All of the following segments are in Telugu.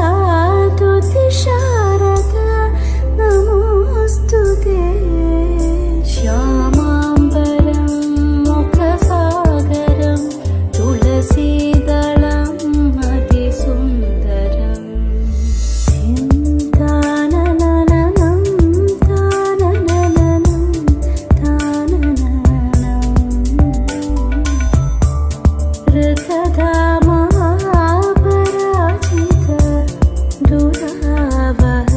స్తుతి శారదా నమోస్తుతే శ్యామాంబరం ముఖసాగరం తులసీదళం అతి సుందరం తాననననం తాననననం తాననననం ఋతధామా పరాజిత దురావహ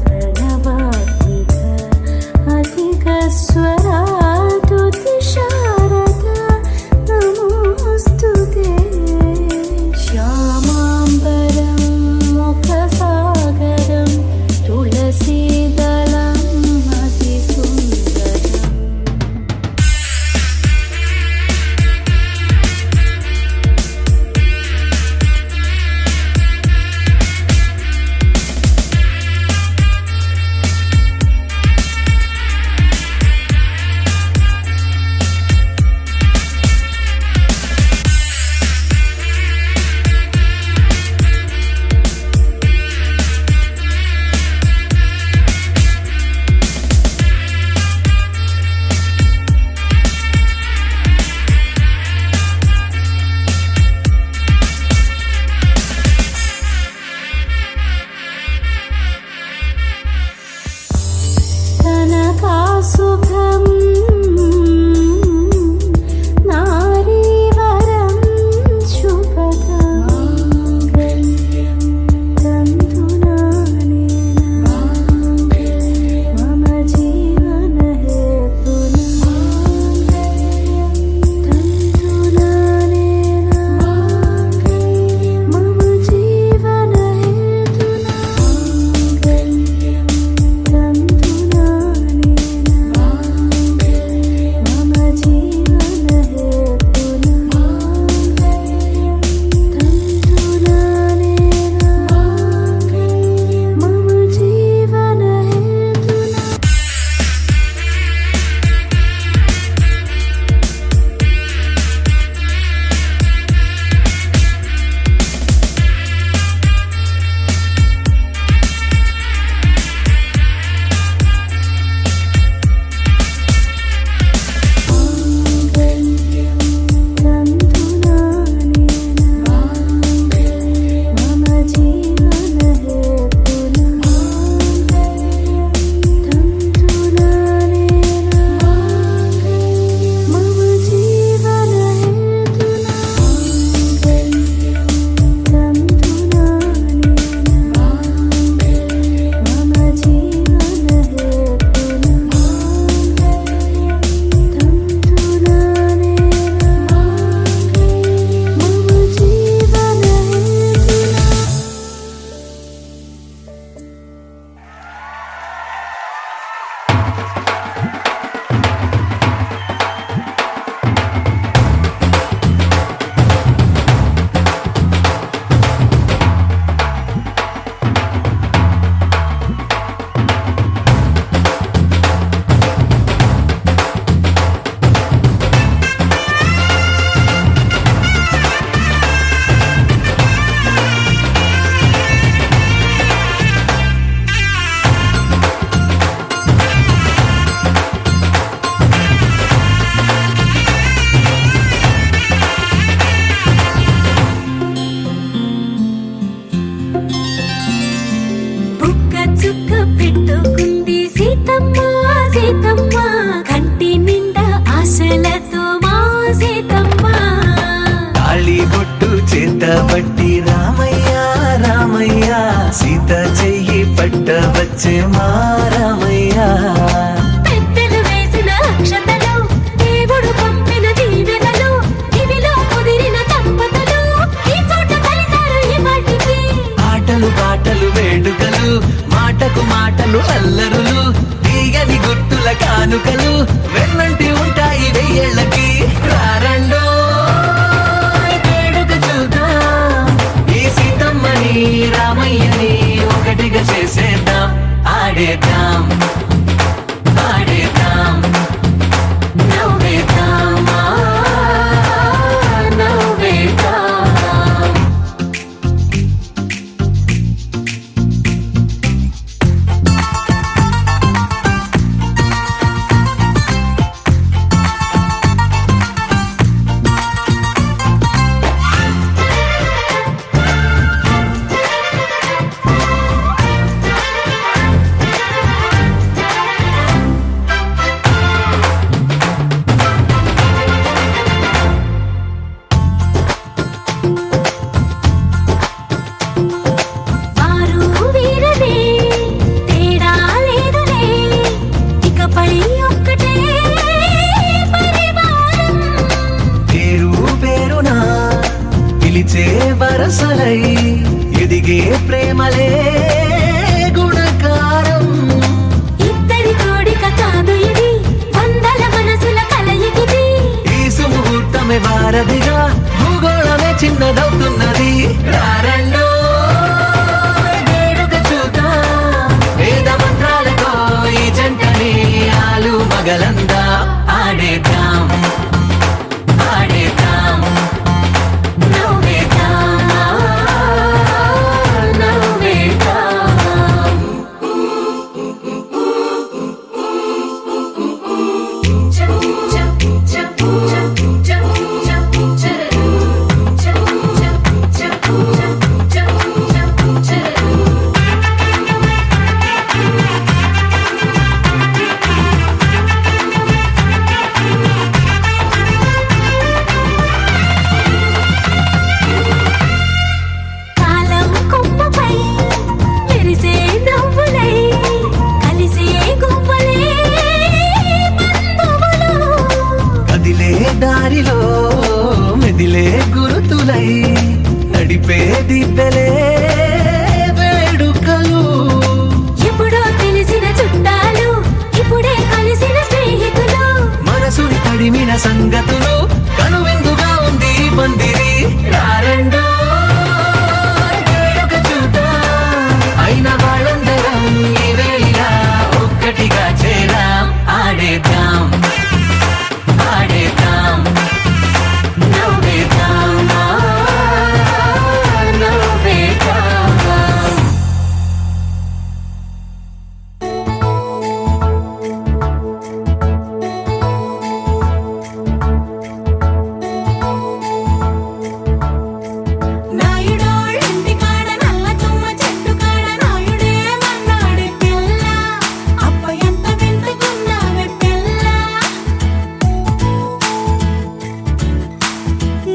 ప్రణవాత్మిక అధిక స్వరా స్తుతి శారదా నమోస్తుతే శ్యామాంబరం ముఖసాగరం తులసీదళం అతి సుందరం కనకాశుభం నారీవరం శుభదం తంతునానేన మమ జీవన హేతునా తంతునానేన మమ జీవన హేతునా చుక్క పెట్టుకుంది సీతమ్మ సీతమ్మ కంటి నిండా ఆశలతో మా సీతమ్మ తాళి బొట్టు చేతబట్టి రామయ్య రామయ్య సీత చెయ్యి పట్ట వచ్చే మా రామయ్య పెద్దలు వేసిన అక్షతలు దేవుడు పంపిన దీవెనలు ఇవిలో కుదిరిన దంపతులు ఈ చోట కలిసారు ఈ వాటికి ఆటలు పాటలు వేడుకలు మాటకు మాటలు అల్లరులు తీయని గుర్తుల కానుకలు వెన్నంటి ఉంటాయి వెయ్యేళ్ళకి రారండో వేడుక చూద్దాం ఈ సీతమ్మని రామయ్యని ఒకటిగా చేసేద్దాం ఆడేద్దాం ఆడేద్దాం నవ్వేద్దాం నవ్వేద్దాం ప్రేమలే గుణకారం. ఇద్దరి కోడిక కాదు ఇది, వందల మనసుల కలయికిది. ఈ సుముహూర్తమే వారధిగా, భూగోళమే చిన్నదవుతున్నది. రారండో వేడుక చూద్దాం, వేద మంత్రాలతో ఈ జంటని ఆలు మగలందా ఆడేద్దాం ఆడేద్దాం. నవ్వేద్దాం, నవ్వేద్దాం. కాలం కొమ్మపై మెరిసే నవ్వులై, కలిసే గువ్వలే బంధువులు. కదిలే దారిలో మెదిలే గురుతులై, నడిపే దిబ్బెలే వేడుకలు. ఎప్పుడో తెలిసిన చుట్టాలు, ఇప్పుడే కలిసిన స్నేహితులు. మనసుని తడిమిన సంగతులు, కనువిందుగా ఉంది ఈ పందిరి. రారండో వేడుక చూద్దాం, అయిన వాళ్ళందరం ఈ వేళ ఒక్కటిగా చేరాం. ఆడేద్దాం ఆడేద్దాం, నవ్వేద్దాం, నవ్వేద్దాం. నాయుడోళ్ళింటి కాడ నల్ల తుమ్మ చెట్టు కాడ నాయుడే మన్నాడి పిల్ల. అప్ప ఎంత వింటుకున్నావే పిల్ల.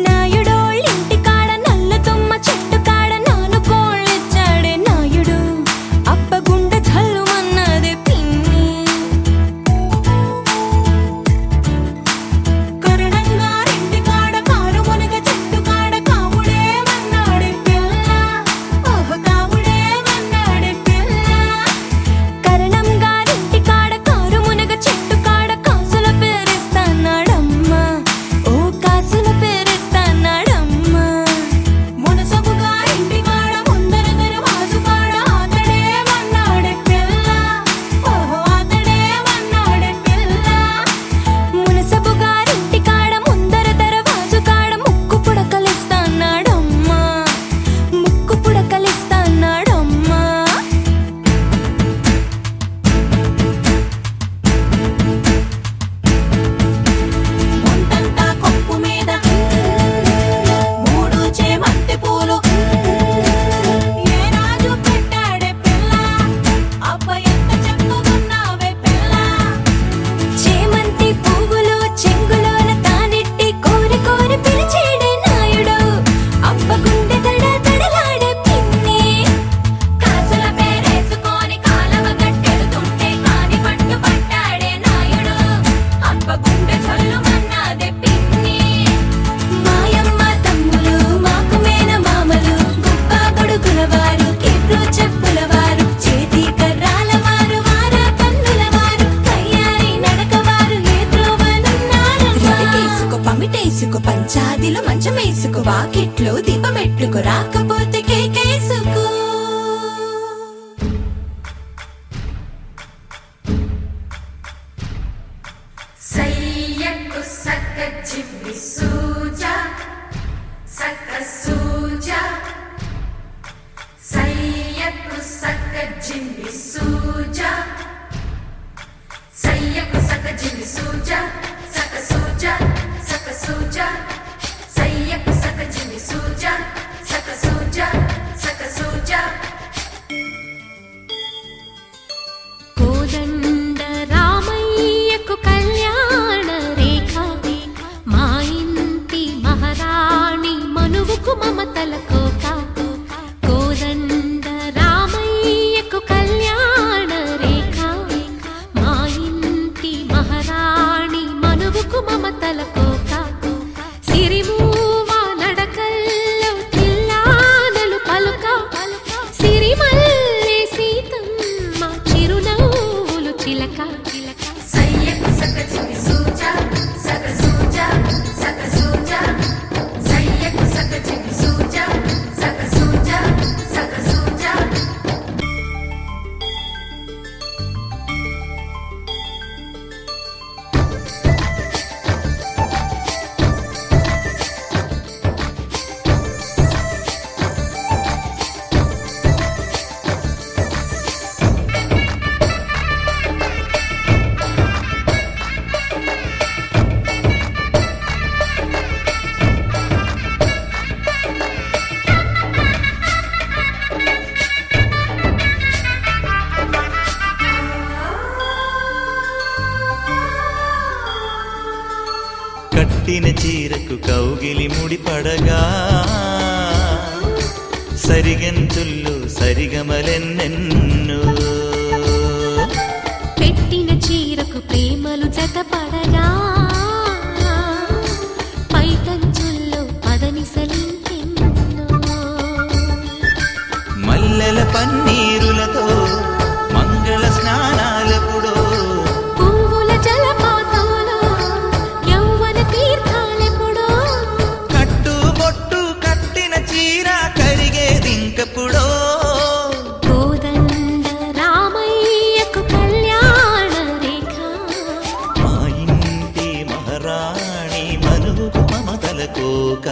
నాయుడోళ్ళింటి కాడ నల్ల తుమ్మ చెట్టు కాడ నాలుగు కోళ్ళిచ్చాడే నాయుడు. అప్ప గుండె చల్లుమన్నది పిన్ని. కరుణంగారింటి కాడ కారు మునగ చెట్టు కాడ కాముడే మన్నాడే పిల్ల. ఓహ్ కాముడే మన్నాడే పిల్ల. కరణం గారింటి కాడ కారు మునగ చెట్టు కాడ కాసుల పేరిస్తాన్నాడమ్మా. ఓ కాసుల పేరిస్తాన్నాడమ్మా. మునసబు గారింటి కాడ ముందర దరవాజు కాడ అతడే మన్నాడే పిల్ల. ఓహో అతడే మన్నాడే పిల్ల. మునసబు గారింటి కాడ ముందర దరవాజు కాడ ముక్కు పుడకలిస్తాన్నాడమ్మా. ముక్కు పుడకలిస్తాన్నాడమ్మా. ముందంతా కొప్పు మీద మూడు చేమంతి పూలు. ఏ రాజు పెట్టాడే పిల్ల. అబ్బ ఎంత చక్కగున్నావే పిల్ల. చేమంతి పువ్వులు చెంగులోన తానెట్టి కోరి కోరి పిలిచేడే నాయుడు. అబ్బ గుండె దడ దడలాడే పిన్ని. కాసుల పేరేసుకొని కాలవ గట్టెడుతుంటే కాని పట్టు పట్టాడే నాయుడు. అబ్బ గుండె చల్లుమన్నాదే పిన్ని. మాయమ్మ తమ్ములు మాకు మేన మామలు, గుప్ప గొడుగుల వారు, కిర్రు చెప్పుల వారు, చేతి కర్రాల వారు, వార కన్నుల వారు, కయ్యారి నడక వారు, ఏ త్రోవనున్నారమ్మా. రిటకేసుకో పమిటేసుకో పంచాదిలో మంచమేసుకో, వాకిట్లో దీపమెట్టుకు, రాకపోతే కేకేసుకో. సయ్యకు సక్క చిమ్మి సూజా, సక్క సూజా. సయ్యకు సక్క జిమ్మి సూజా, సయ్యకు సక్క జిమ్మి సూజా, సక్క సూజా, సక్క సూజా. సయ్యకు సక్క జిమ్మి సూజా, సక్క సూజా, సక్క సూజా. కోదండ రామయ్యకు కళ్యాణ రేఖ, మా ఇంటి మహారాణి మనువుకు మమతల కోక. కోదండ రామయ్యకు కళ్యాణ రేఖ, మా ఇంటి మహారాణి మనువుకు మమతల కోక. కట్టిన చీరకు కౌగిలి ముడిపడగా సరిగెంతుల్లో సరిగమలెన్నెన్నో పెట్టిన చీరకు ప్రేమలు జతపడగా పైటంచుల్లో పదనిసలింకెన్నో మల్లెల పన్నీరులతో మంగళ స్నానాలెప్పుడో పువ్వుల జలపాతంలో యౌవన తీర్థాలెప్పుడో కట్టుబొట్టు కట్టిన చీర కరిగేదింకప్పుడో కోదండ రామయ్యకు కళ్యాణ రేఖ మా ఇంటి మహారాణి మనువుకు మమతల కోక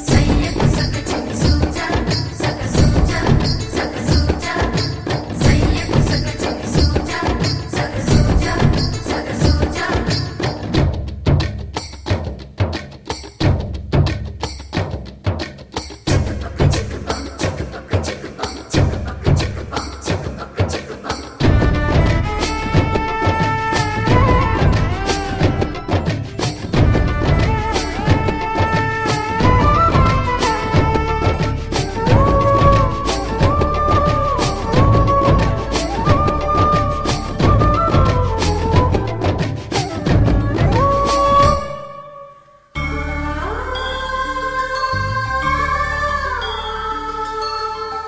సయ్యకు సకచిమి సూజా సక సూజా సక సూజా సయ్యకు సకచిమి సూజా సక సూజా సక సూజా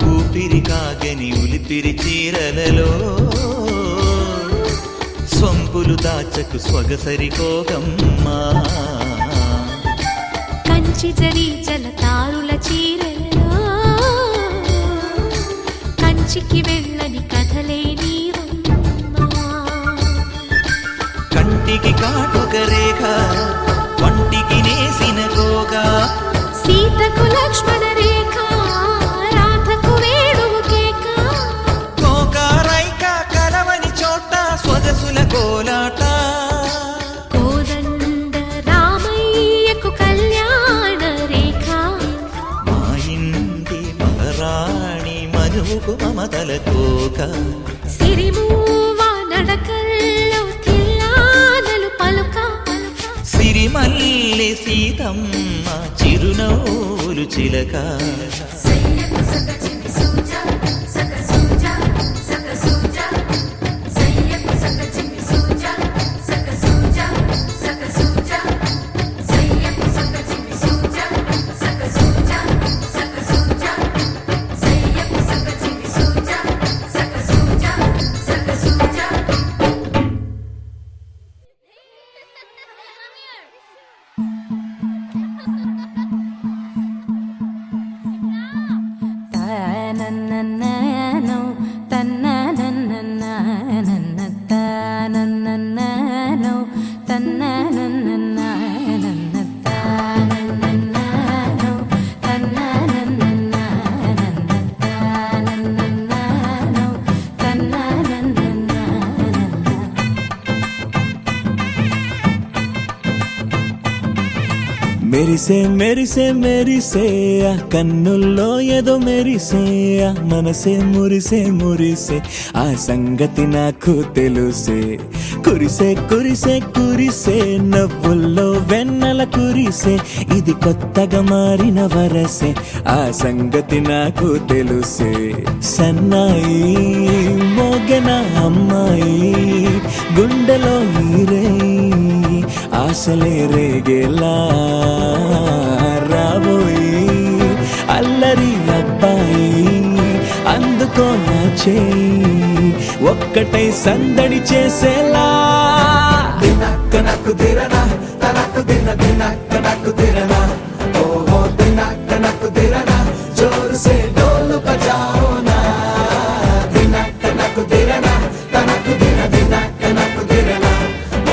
ఊపిరి కాగని ఉలిపిరి చీరలలో స్వంపులు దాచకు స్వగసరి కోగమ్మా కంచి జరి జలతారుల చీరలలో కంచికి వెళ్ళని కథలే నీవమ్మా కంటికి కాటుక రేఖ వంటికి నేసిన కోగా సీతకు లక్ష్మణ రేఖ రాధకు వేణువు కేక కోకారైక కలవని చోట స్వగసుల కోలాట కోదండ రామయ్యకు కళ్యాణ రేఖ మా ఇంటి మహారాణి మనువుకు మమతల కోక సిరిమూవ నడకల్లో తిల్లానలు పలుక సిరిమల్లె సీతమ్మ చిరునవ్వులు చిలక సయ్యకు సకచిమి సూజా సక సూజా సక సూజా సయ్యకు సకచిమి సూజా సక సూజా సక సూజా సయ్యకు సకచిమి సూజా సక సూజా సక సూజా సయ్యకు సకచిమి సూజా సక సూజా సక సూజా తనననననో తనననననన తనననననో తనననననన తనననననో తనననననన తనననననో తనననననన మెరిసే మెరిసే మెరిసే ఆ కన్నుల్లో ఏదో మెరిసే ఆ మనసే మురిసే మురిసే ఆ సంగతి నాకు తెలుసే కురిసే కురిసే కురిసే నవ్వుల్లో వెన్నెల కురిసే ఇది కొత్తగా మారిన వరసే ఆ సంగతి నాకు తెలుసే సన్నాయి మోగన అమ్మాయి గుండెలో ఈరే ఆశలే రేగేలా రాబోయి అల్లరి అబ్బాయి అందుకో నా చేయి ఒక్కటై సందడి చేసేలా దినక్క నక్కు దిరనా తనకు దిన దినక్క నక్కు దిరనా ఓహో దినక్క నక్కు దిరనా జోరు సే డోలు బజాओ నా దినక్క నక్కు దిరనా తనకు దిన దినక్క నక్కు దిరనా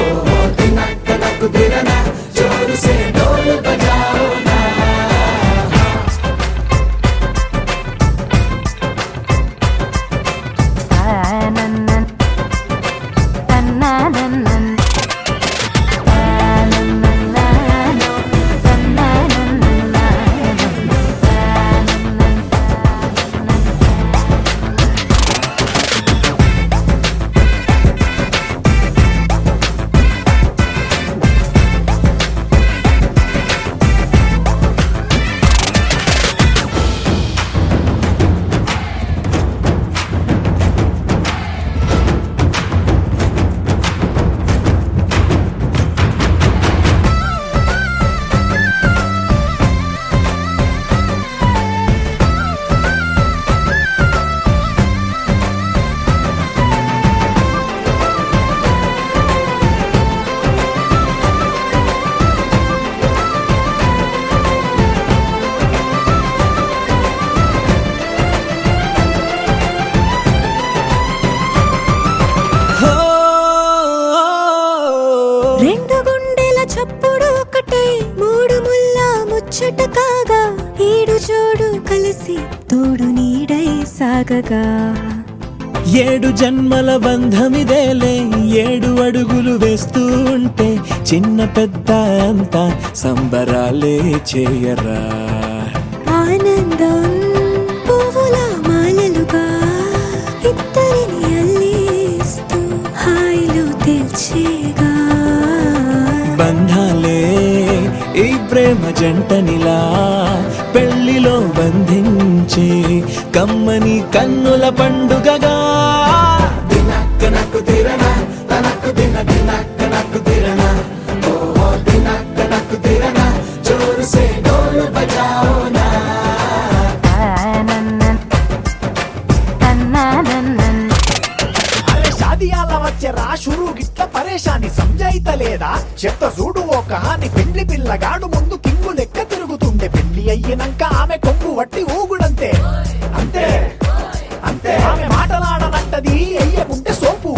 ఓహో దినక్క నక్కు దిరనా జోరు సే డోలు బజాओ నా తన్ననననన తన్నననననో తన్న కలిసి తోడు నీడై సాగగా 7 జన్మల బంధమిదేలే 7 అడుగులు వేస్తూ ఉంటే చిన్న పెద్ద అంతా సంబరాలే చేయరా ఆనందం పువ్వుల మాలలుగా ఇద్దరిని అల్లిస్తూ హాయిలో తెల్చేగా బంధాలే ఈ ప్రేమ జంటనిలా పెళ్లిలో బంధించి కమ్మని కన్నుల పండుగగా దినక్కనకు తిరనా తనకు దిన దినక్కనకు తిరనా ఓ దినక్కనకు తిరనా జోరు సే డోలు బజాओ నా అరే షాదియాల వచ్చెరా షురు గిట్ల పరేషాని సంజాయితలేదా చెత్త చూడు ఓ కహాని పెండ్లి పిల్లగాడు ముందు కింగు లెక్క తిరుగుతుండే పెళ్లి అయ్యినాక ఆమె కొంగు వట్టి ఊగుడంతే అంతే అంతే ఆమె మాటలాడనంటది అయ్యకుంటే సోపు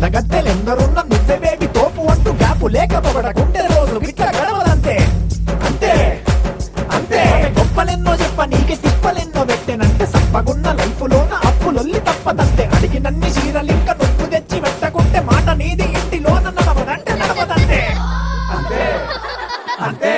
నగత్తెలెందరున్న నువ్వే బేబీ తోపు అంటూ గ్యాపు లేకపోవడకుంటే రోజు గిట్ల గడవదంతే అంతే అంతే ఆమె గొప్పలెన్నో చెప్ప నీకే తిప్పలెన్నో పెట్టెనంటే సప్పగున్న లైఫ్ లోన అప్పులొల్లి తప్పదంతే అడిగినన్ని చీరలింక నొప్పు తెచ్చి పెట్టకుంటే మాట నీది ఇంటిలోన నడవదంటే నడవదంతే అంతే అంతే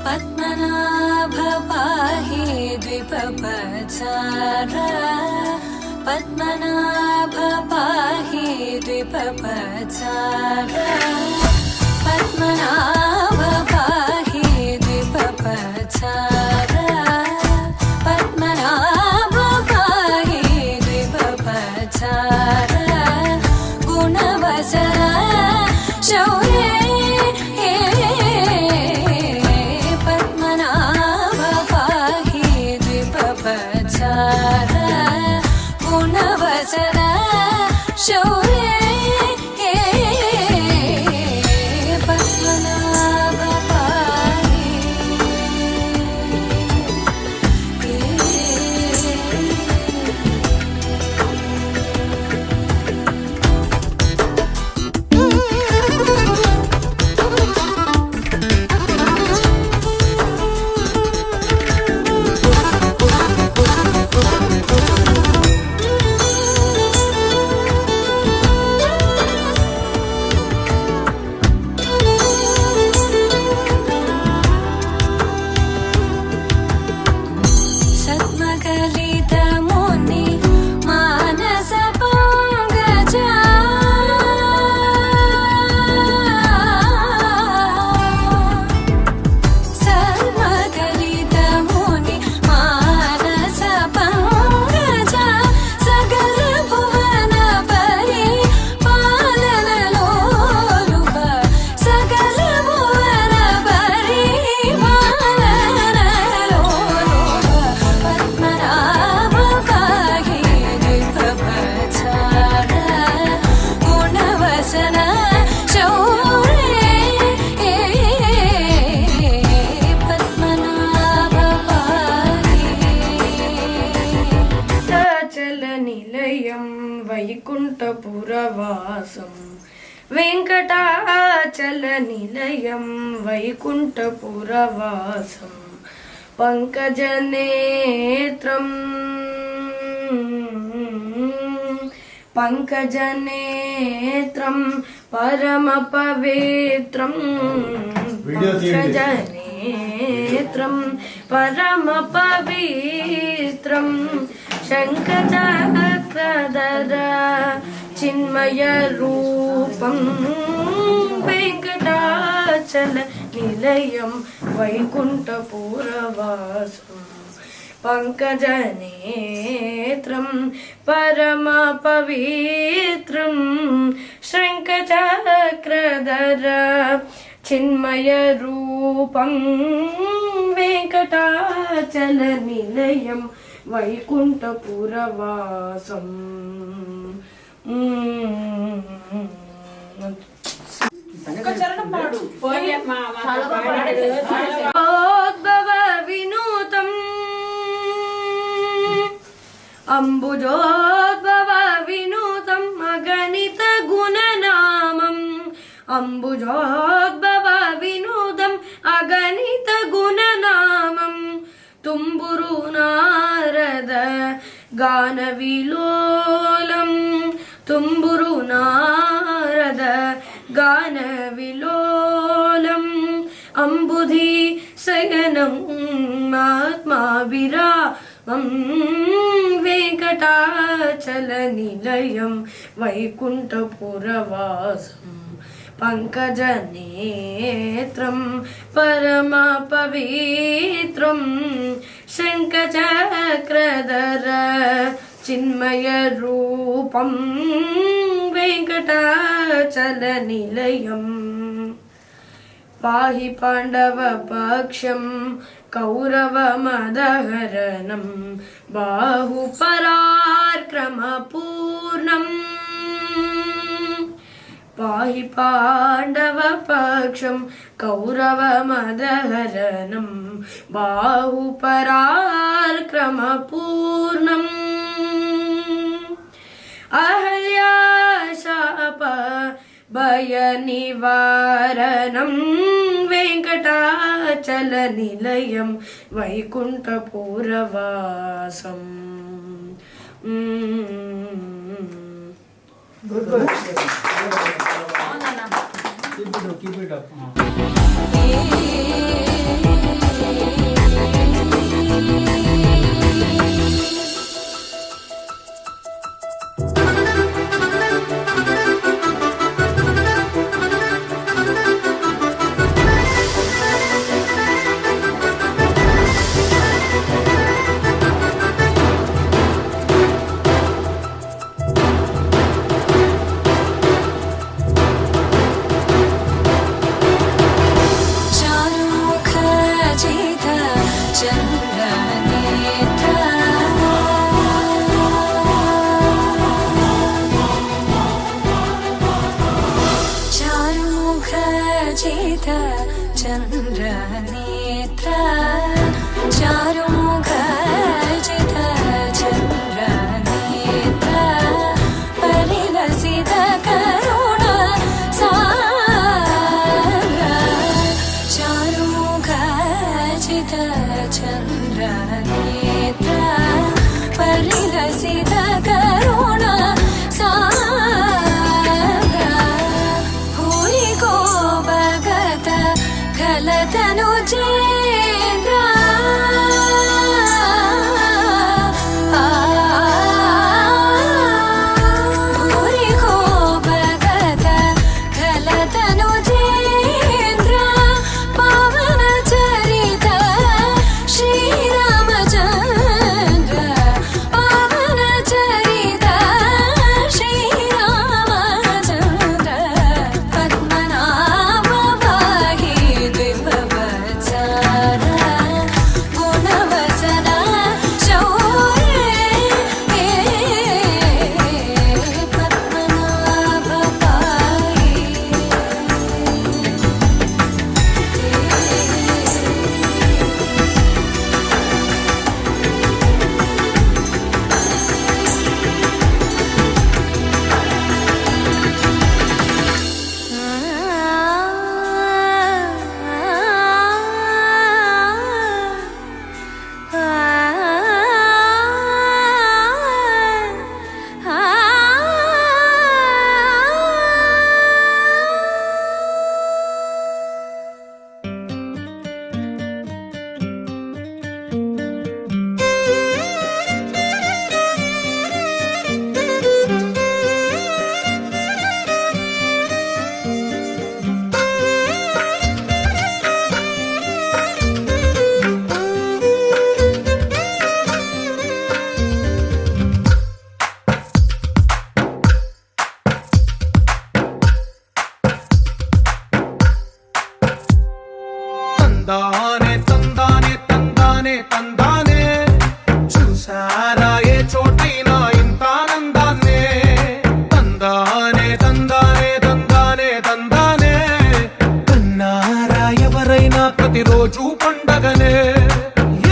పద్మనాభ పాహి ద్విపపచార పద్మనాభ పాహి ద్విపపచార పద్మనాభ పాహి ద్విపపచార పద్మనాభ పాహి ద్విపపచార గుణవసర శౌర్య గుణవసర శౌర్య పద్మనాభ పురవాసం వెంకటాచల నిలయం వైకుంఠపురవాసం పంకజనేత్రం పరమ పవిత్రం పంకజనేత్రం పరమ పవిత్రం శంఖచక్రధర చిన్మయ రూపం వెంకటాచల నిలయం వైకుంఠపురవాసం పంకజనేత్రం పరమ పవిత్రం శంఖచక్రధర చిన్మయ రూపం వెంకటాచల నిలయం వైకుంఠపురవాసం ఉద్భవ వినూతం అంబుజోద్భవ వినూతం అగణిత గుణనామం అంబుజోద్భవ వినూతం అగణిత గుణనామం తుంబురు నారద గాన విలోలం తుంబురు నారద గాన విలోలం అంబుధి శయనం ఆత్మావిరామం వెంకటాచల నిలయం వైకుంఠపురవాసం పంకజనేత్రం పరమ పవిత్రం శంఖచక్రధర చిన్మయ రూపం వెంకటాచల నిలయం పాహి పాండవ పక్షం కౌరవ మదహరణం బాహుపరాక్రమ పూర్ణం పాహి పాండవ పక్షం కౌరవ మదహరణం బాహుపరాక్రమ పూర్ణం అహల్యాశాప భయ నివారణం వెంకటాచల నిలయం వైకుంఠపురవాసం Keep it up. चन्द्रनेत्र चारुमुख जित चन्द्रनेत्र परिलसित करुण सान्द्र चारुमुख जित चन्द्रनेत्र परिलसित करुण सान्द्र भूरि को भगत खलतनु चेन्द्र भूरि को भगत खलतनु चेन्द्र पावन चरित श्रीरामचन्द्र पावन चरित श्रीरामचन्द्र पद्मनाभ पाहि द्विभवत्सा తందానే తందానే తందానే తందానే చూసారా ఏ చోటైనా ఇంత ఆనందాన్నే తందానే తందానే తందానే తందానే కన్నారా ఎవరైనా ప్రతిరోజు పండగనే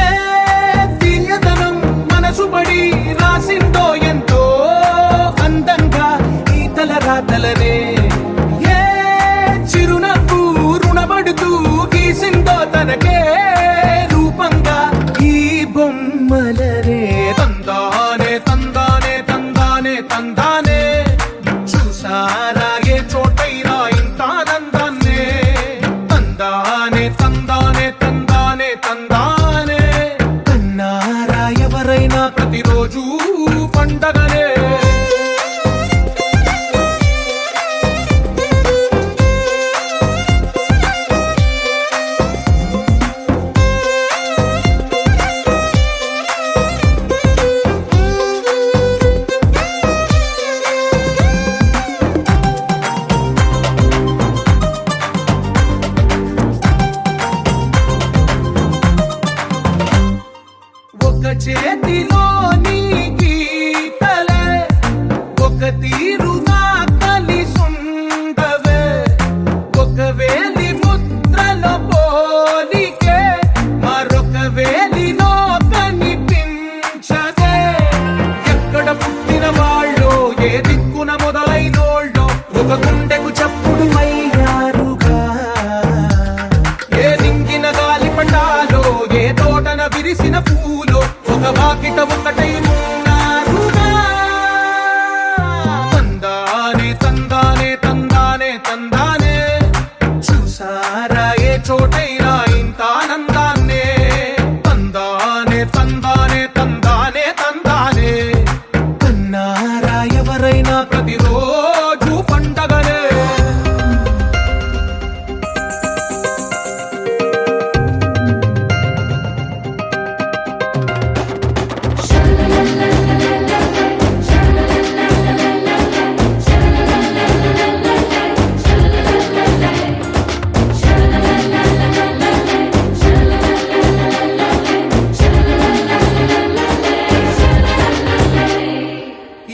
ఏ తీయదనం మనసు పడి రాసిందో ఎంతో అందంగా ఈ తలరాతలనే ఏ చిరునవ్వు రుణపడుతూ గీసిందో తనకే రూపంగా ఈ బొమ్మలనే తందానే తందానే తందానే తందానే చూసారా ఏ చోటైనా ఇంత ఆనందాన్నే తందానే తందానే తందానే తందానే కన్నారా ఎవరైనా ప్రతిరోజు పండగనే ఒక చేతిలో నీ గీతలే ఒక తీరుగా కలిసుండవే ఒక వేలి ముద్రల పోలికే మరొక వేలిలో కనిపించదే ఎక్కడ పుట్టిన వాళ్ళో ఏ దిక్కున మొదలైనోళ్ళో ఒక గుండెకు చప్పుడు అయ్యారుగా ఏ నింగిన గాలి పటాలో ఏ తోటన విరిసిన పూలో ఒక వాకిట ఒకటై ఉన్నారుగా తందానే తందానే తందానే తందానే చూసారా ఏ చోటైనా ఇంత ఆనందాన్నే తందానే తందానే తందానే తందానే కన్నారా ఎవరైనా ప్రతిరోజు పండగనే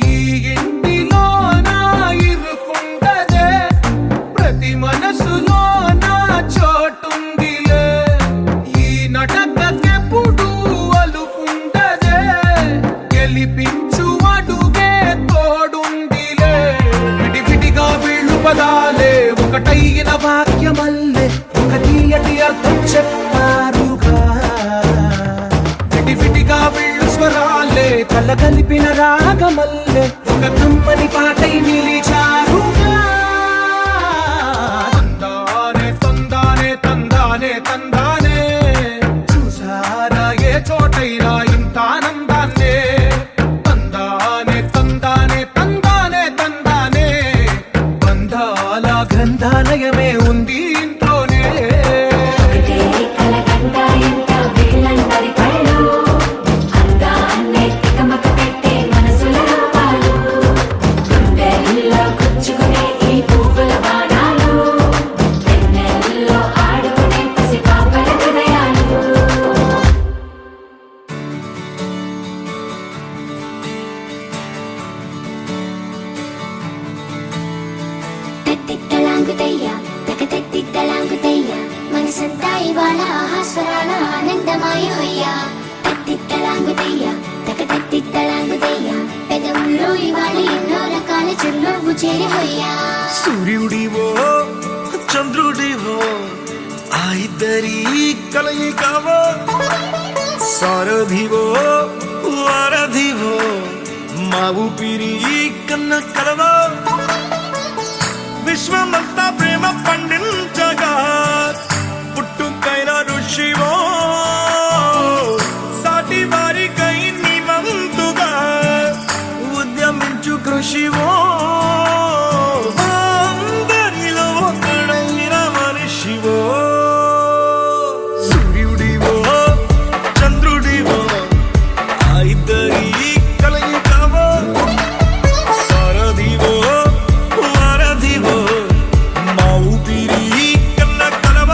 ఈ ఇంటిలో నా ఇరుకుండదే ప్రతి మనసులో నా చోటుందిలే ఈ నటకెప్పుడు అలుకుండదే గెలిపించు అడుగే తోడుందిలే విడివిడిగా వీళ్ళు పదాలే ఒకటైన వాక్యమల్లే ఒక తీయటి అర్థం చెప్పారుగా విడివిడిగా వీళ్ళు స్వరాలే కల కలిపిన రాగమల్లే ఒక కమ్మని పాటై నిలిచారుగా తందానే తందానే తందానే తందానే చూసారా ఏ చోటైనా ఇంత ఆనందాన్నే తందానే తందానే తందానే తందానే బంధాల గ్రంథాలయమే ఉంది ఇంట్లోనే ఒకటే కలగంట ఎంత వీళ్ళందరి కళ్ళు అందాన్నే తికమక పెట్టే మనసుల రూపాలు గుండెల్లో గుచ్చుకునే ఈ పువ్వుల బాణాలు వెన్నెల్లో ఆడుకునే పసిపాపల హృదయాలు తెత్తిత్తలాంగుతయ్య తెగతెత్తిత్తలాంగుతయ్య మనసంతా ఇవాళ ఆహాస్వరాల ఆనందమాయ హొయ్యా తెత్తిత్తలాంగుతయ్య తెగతెత్తిత్తలాంగుతయ్య పెదవుల్లో ఇవాళ ఎన్నో రకాల చిరునవ్వు చేరి హొయ్యా సూర్యుడివో చంద్రుడివో ఆ ఇద్దరి కలయికవో సారథివో వారధివో మా ఊపిరి కన్న కలవో విశ్వమంతా ప్రేమ పండించగా పుట్టుకైన ఋషివో సాటి వారికై నివంతుగా ఉద్యమించు కృషివో అందరిలో ఒకడైన మనిషివో సూర్యుడివో చంద్రుడివో ఆ ఇద్దరి కలయికవో సారథివో వారధివో మా ఊపిరి కన్న కలవ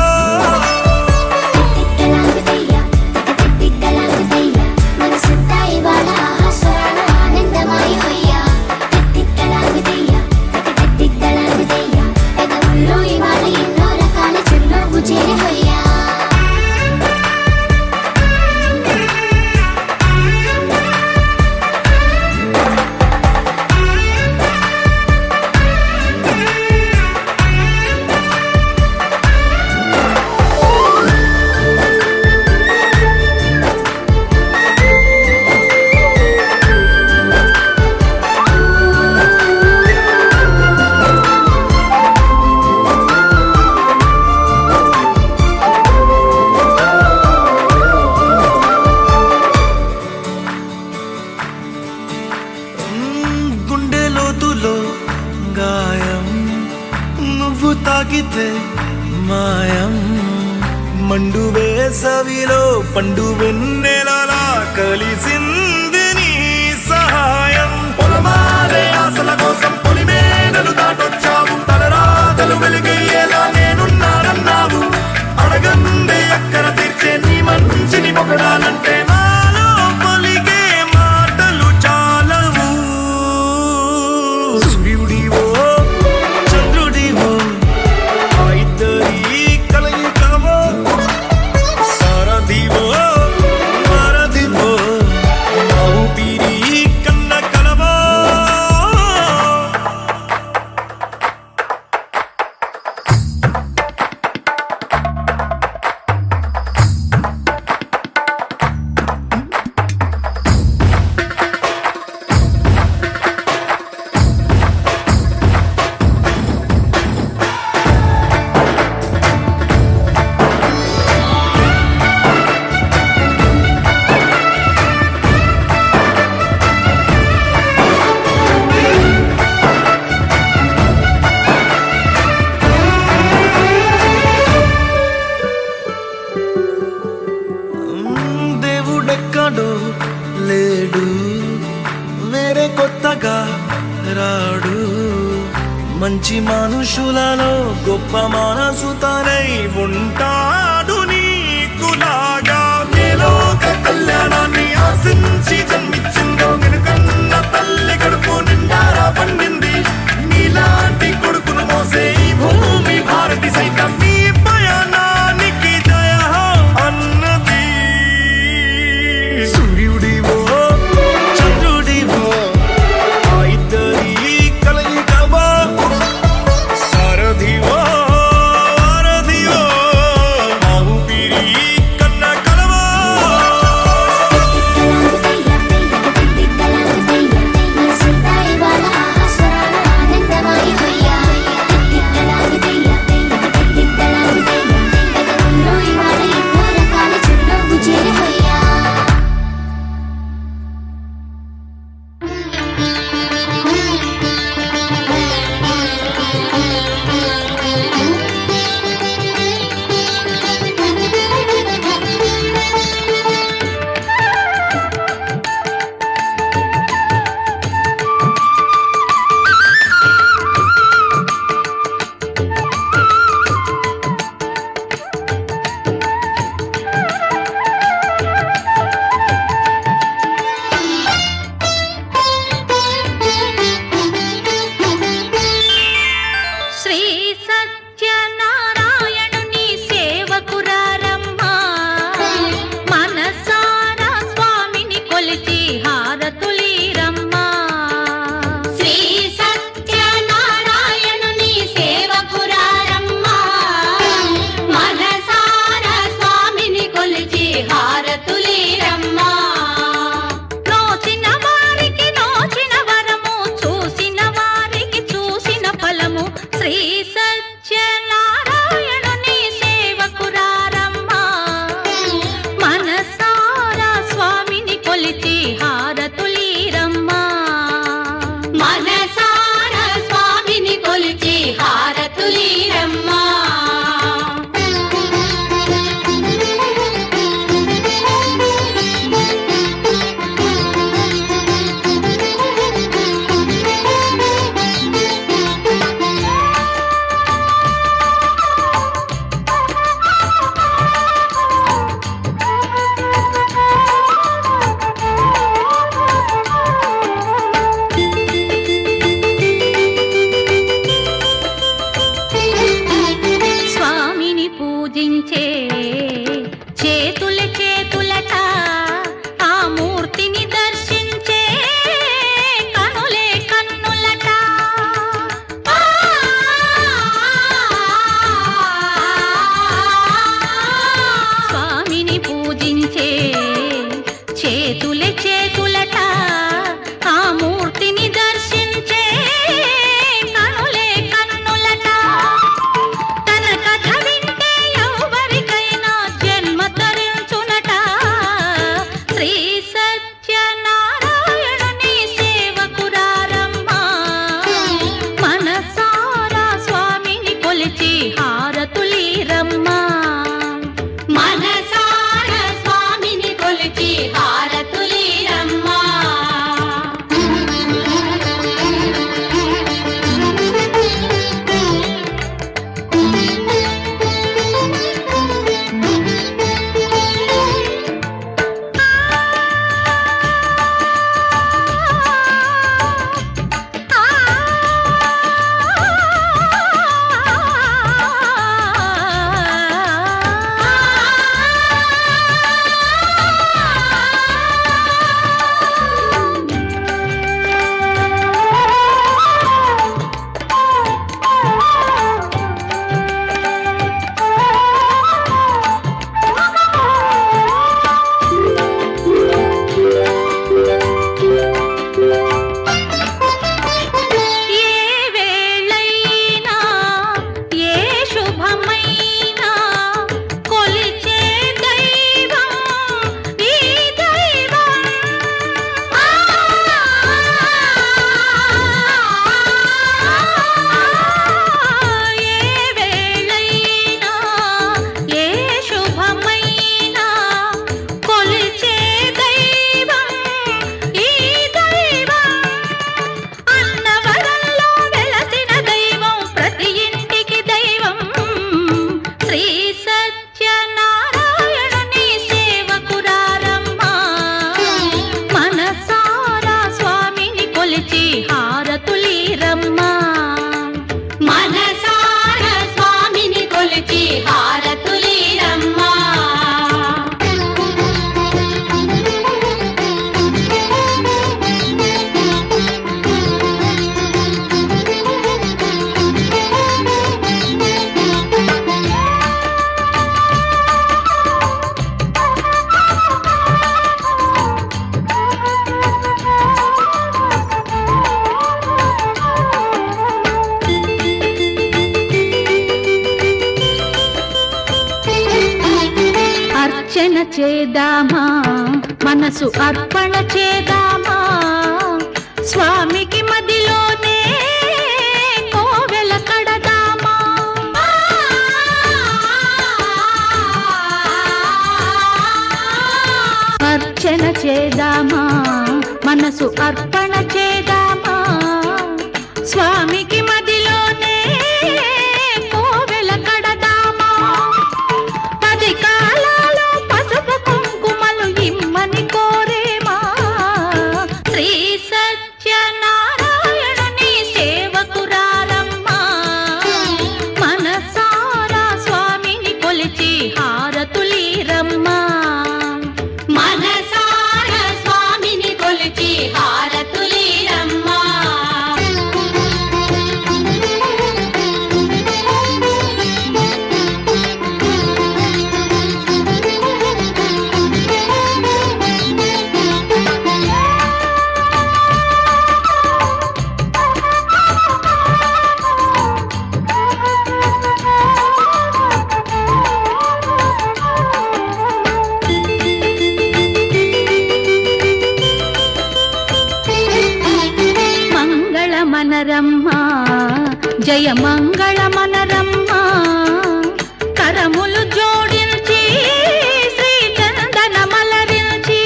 వేసవిలో పండు వెన్నెలలా కలిసింది నీ సహాయం పొలమారే ఆశల కోసం పొలిమేనలు దాటొచ్చావు తలరాతలు వెలుగయ్యేలా నేనున్నానన్నావు అడగందే అక్కర తీర్చే నీ మంచిని పొగడాలంటే నాలో పలికే మాటలు చాలవు సూర్యుడివో చంద్రుడివో ఆ ఇద్దరి కలయికవో సారథివో వారధివో నా ఊపిరి కన్న కలవో దేవుడెక్కడో లేడు వేరే కొత్తగా రాడు మంచి మనుషులలో గొప్ప మనసు తనై ఉంటాడు నీకులాగా లోక కళ్యాణాన్ని ఆశించి జన్మించిందో వెనుకన్న తల్లి కడుపు నిండారా పండింది నీలాంటి కొడుకును మోసే ఈ భూమి భారతి సైతం నీ పయనానికి జయ అన్నది సూర్యుడివో చంద్రుడివో ఆ ఇద్దరి కలయికవో సారథివో వారధివో నా ఊపిరి కన్న కలవో శ్రీ సత్యనారాయణుని సేవకురారమ్మా మనసారా స్వామిని కొలిచి హారతులీరమ్మా శ్రీ సత్యనారాయణుని సేవకురారమ్మా మనసారా స్వామిని కొలిచి హారతులీరమ్మా నోచిన వారికి నోచిన వరము చూసిన వారికి చూసిన ఫలము శ్రీ సత్యనారాయణుని సేవకురారమ్మా మనసారా స్వామిని కొలిచి హారతులీరమ్మా మనసారా స్వామిని కొలిచి హారతులీరమ్మా స్వామిని పూజించే చేతుల చేతులట ఆ మూర్తిని దర్శించే కనులే కన్నులట స్వామిని పూజించే చేతుల చేతులట ఆ మూర్తిని దర్శించే కనులే కన్నులట తన కథ వింటే ఎవరికైనా అర్చన చేద్దామా మనసు అర్పణ చేద్దామా స్వామికి మదిలోనే కోవెల కడదామా అర్చన చేద్దామా మనసు అర్పణ చేద్దామా స్వామికి మదిలోనే కోవెల కడదామా 10 కాలాలో పసుపు కుంకుమలు ఇమ్మని కోరేమా శ్రీ సత్యనారాయణుని సేవకురాలమ్మా మనసారా స్వామిని కొలిచి హారతులీరమ్మా మనసారా స్వామిని కొలిచి హారతులీరమ్మా మంగళమనరమ్మ జయ మంగళమనరమ్మ కరములు జోడించి శ్రీ చందన మలరించి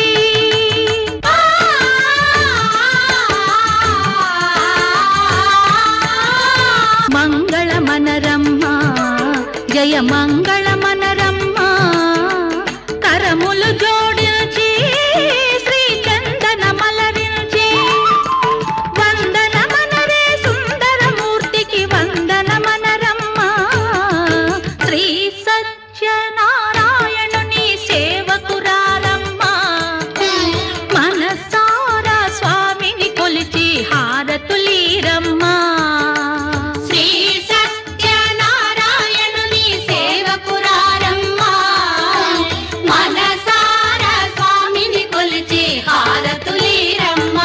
మంగళమనరమ్మ జయ మంగళమనరమ్మ కరములు జోడించి శ్రీ చందన మలరించి వందనమనరే సుందరమూర్తికి వందనమనరమ్మ శ్రీ సత్యనారాయణుని సేవకురాలమ్మ మనసారా స్వామిని కొలిచి హారతులీరమ్మ శ్రీ సత్యనారాయణుని సేవకురాలమ్మ మనసారా స్వామిని కొలిచి హారతులీరమ్మ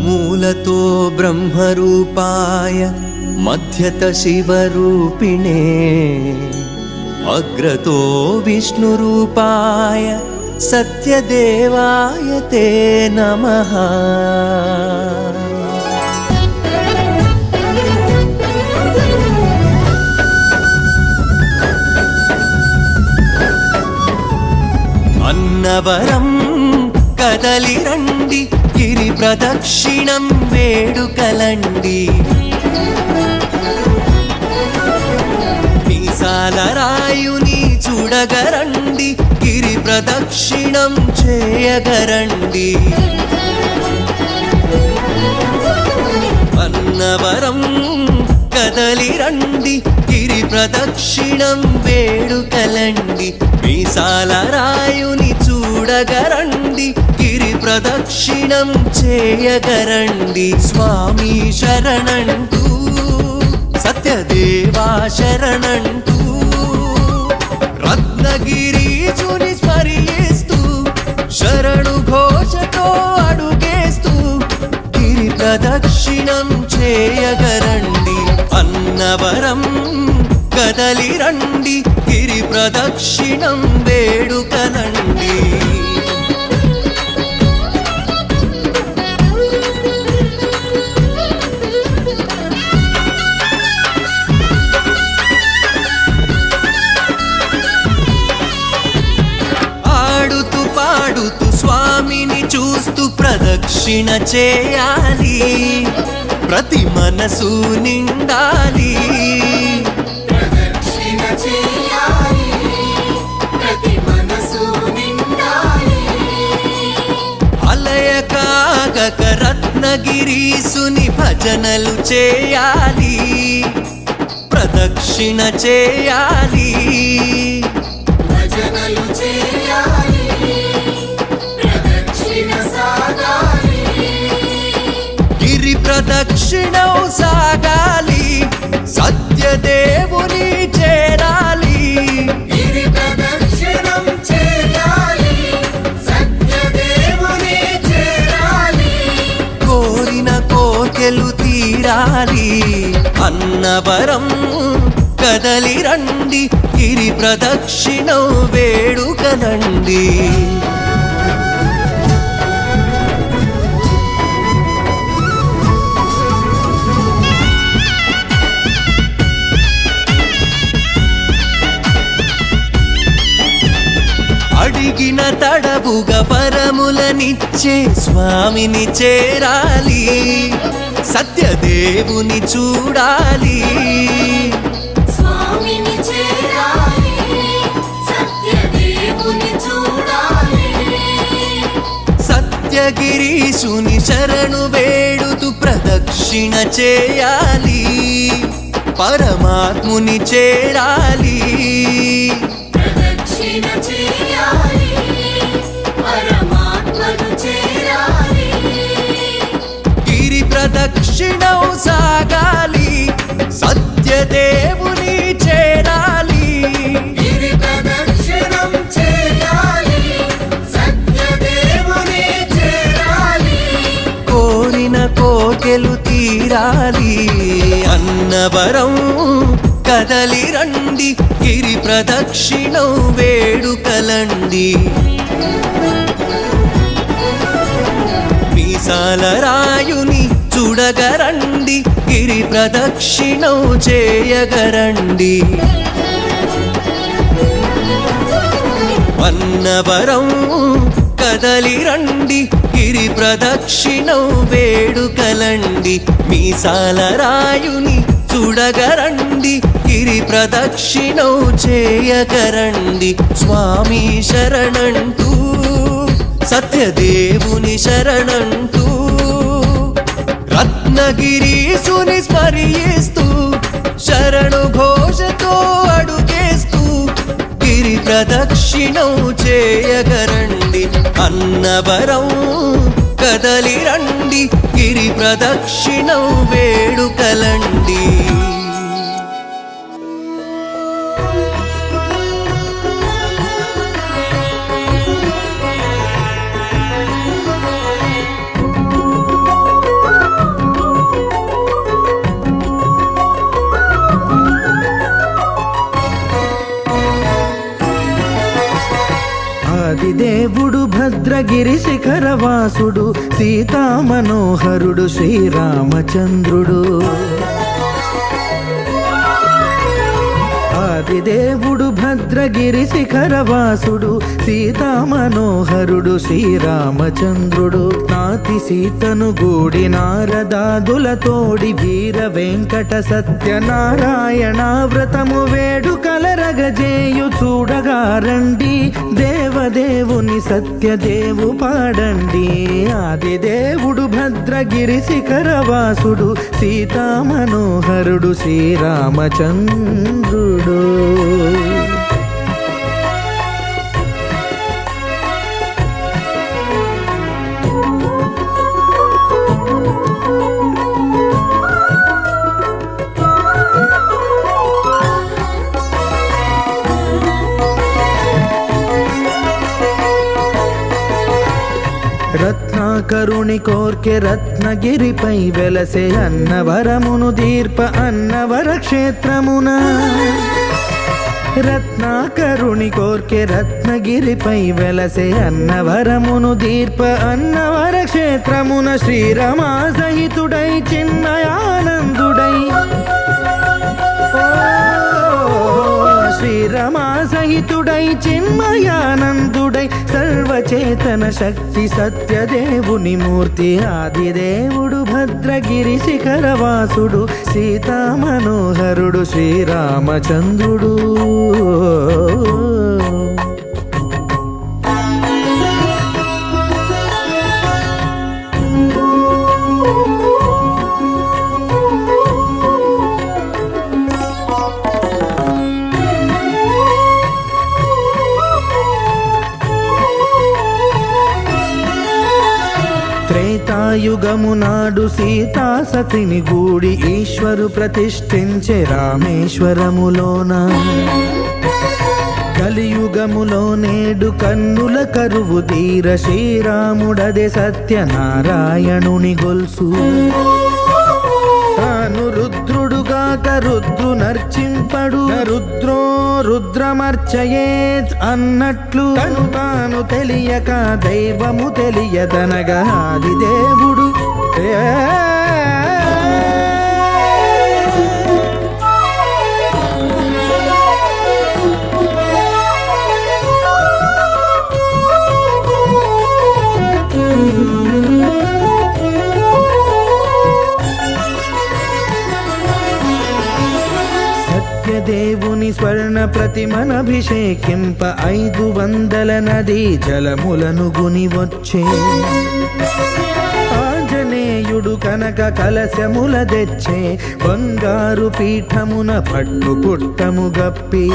మూలతో బ్రహ్మరూపాయ మధ్యత శివరూపిణే అగ్రతో విష్ణురూపాయ సత్యదేవాయ తే నమః అన్నవరం కదలి రండి గిరి ప్రదక్షిణం వేడుకలండి మీసాల రాయుని చూడగరండి గిరి ప్రదక్షిణం చేయగరండి అన్నవరం కదలి రండి గిరి ప్రదక్షిణం వేడుకలండి మీసాల రాయుని చూడగరండి గిరి ప్రదక్షిణం చేయగరండి స్వామి శరణంటూ సత్యదేవా శరణంటూ రత్నగిరీశుని స్మరిస్తూ శరణు ఘోషతో అడుగేస్తూ గిరి ప్రదక్షిణం చేయగరండి అన్నవరం కదలి రండి గిరి ప్రదక్షిణం వేడుకలండి ఆడుతూ పాడుతూ స్వామిని చూస్తూ ప్రదక్షిణ చేయాలి ప్రతి మనసు నిండాలి ప్రదక్షిణ చేయాలి ప్రతి మనసు నిండాలి అలయకాగక రత్నగిరీసుని భజనలు చేయాలి ప్రదక్షిణ చేయాలి భజనలు చేయాలి ప్రదక్షిణ సాగాలి గిరి ప్రదక్షిణం సాగాలి సత్యదేవుని చేరాలి గిరి ప్రదక్షిణం చేయాలి సత్యదేవుని చేరాలి కోరిన కోర్కెలు తీరాలి అన్నవరం కదలి కదలి రండి గిరి ప్రదక్షిణం వేడుకనండి. అడిగిన తడవుగా పరములనిచ్చే స్వామిని చేరాలి, సత్యదేవుని చూడాలి. స్వామిని చేరాలి, సత్యదేవుని చూడాలి. సత్యగిరీశుని శరణు వేడుతూ ప్రదక్షిణ చేయాలి, పరమాత్ముని చేరాలి. ప్రదక్షిణ చేయాలి, పరమాత్మను చేరాలి. గిరి ప్రదక్షిణం సాగాలి, సత్యదేవుని చేరాలి. గిరి ప్రదక్షిణం చేయాలి, సత్యదేవుని చేరాలి. కోరిన కోకెలు తీరాలి, అన్నవరం కదలి రండి గిరి ప్రదక్షిణం వేడుకలండి. మీసాల రాయుని చూడగరండి గిరి ప్రదక్షిణం చేయగరండి. అన్నవరం కదలి రండి గిరి ప్రదక్షిణం వేడుకలండి. మీసాల రాయుని చూడగరండి గిరి ప్రదక్షిణం చేయగరండి. స్వామి శరణంటూ సత్యదేవుని శరణంటూ రత్నగిరీశుని స్మరిస్తూ శరణు ఘోషతో అడుగేస్తూ గిరి ప్రదక్షిణం చేయగరండి. అన్నవరం కదలి రండి గిరి ప్రదక్షిణం వేడుకలండి. ఆదిదేవుడు భద్రగిరి శిఖరవాసుడు సీతా మనోహరుడు శ్రీరామచంద్రుడు. ఆదిదేవుడు భద్రగిరి శిఖరవాసుడు సీతా మనోహరుడు శ్రీరామచంద్రుడు. నాతి సీతను గూడి నారదాదులతోడి వీర వెంకట సత్యనారాయణ వ్రతము వేడుకలరగజేయు చూడగా రండి, దేవదేవుని సత్యదేవు పాడండి. ఆదిదేవుడు భద్రగిరి శిఖరవాసుడు సీతా మనోహరుడు శ్రీరామచంద్రుడు. రత్నాకరుని కోర్కె రత్నగిరిపై వెలసే అన్నవరమును దీర్ప అన్నవర క్షేత్రమున. రత్నాకరుని కోర్కె రత్నగిరిపై వెలసే అన్నవరమును దీర్ప అన్నవర క్షేత్రమున. శ్రీరమా సహితుడై చిన్మయానందుడై శ్రీరమా సహితుడై చిన్మయానందుడై సర్వచేతన శక్తి సత్యదేవుని మూర్తి. ఆదిదేవుడు భద్రగిరి శిఖరవాసుడు సీతా మనోహరుడు శ్రీరామచంద్రుడు. త్రేతాయుగము నాడు సీతా సతిని గూడి ఈశ్వరు ప్రతిష్ఠించే రామేశ్వరములోన. కలియుగములో నేడు కన్నుల కరువు తీర శ్రీరాముడదే సత్యనారాయణుని గొల్సు. తాను రుద్రుడుగా కాక రుద్రునర్చింపడు రుద్రో రుద్రమర్చయేత్ అన్నట్లు తను తాను తెలియక దైవము తెలియదనగా ఆదిదేవుడు దేవుని స్వర్ణ ప్రతిమనభిషేకింప 500 నదీ జలములను గుని వచ్చే ఆంజనేయుడు కనక కలశముల తెచ్చే బంగారు పీఠమున పట్టు పుట్టము గప్పి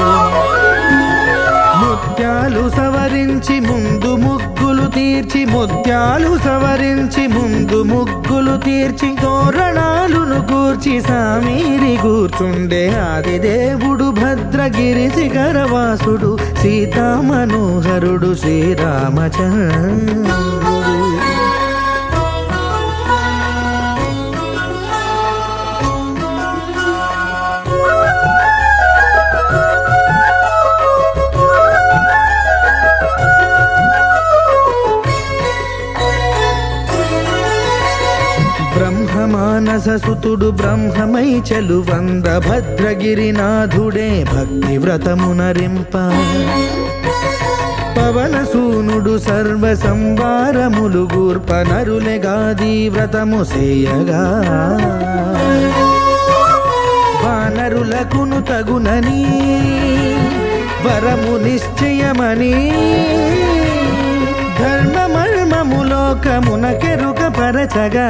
ముత్యాలు సవరించి ముందు ముగ్గులు తీర్చి ముత్యాలు సవరించి ముందు ముగ్గులు తీర్చి తోరణాలును కూర్చి సామీరి కూర్చుండే ఆదిదేవుడు భద్రగిరి శిఖరవాసుడు సీతామనోహరుడు శ్రీరామచంద్రుడు బ్రహ్మమానససుతుడు బ్రహ్మమై చెలువంద భద్రగిరినాథుడే భక్తి వ్రతమునరింప పవనసూనుడు సర్వ సంవారములు గూర్ప నరులెగాది వ్రతము సేయగా వానరులకును తగునని వరము నిశ్చయమని ధర్మమర్మములోకమునకెరుక పరచగా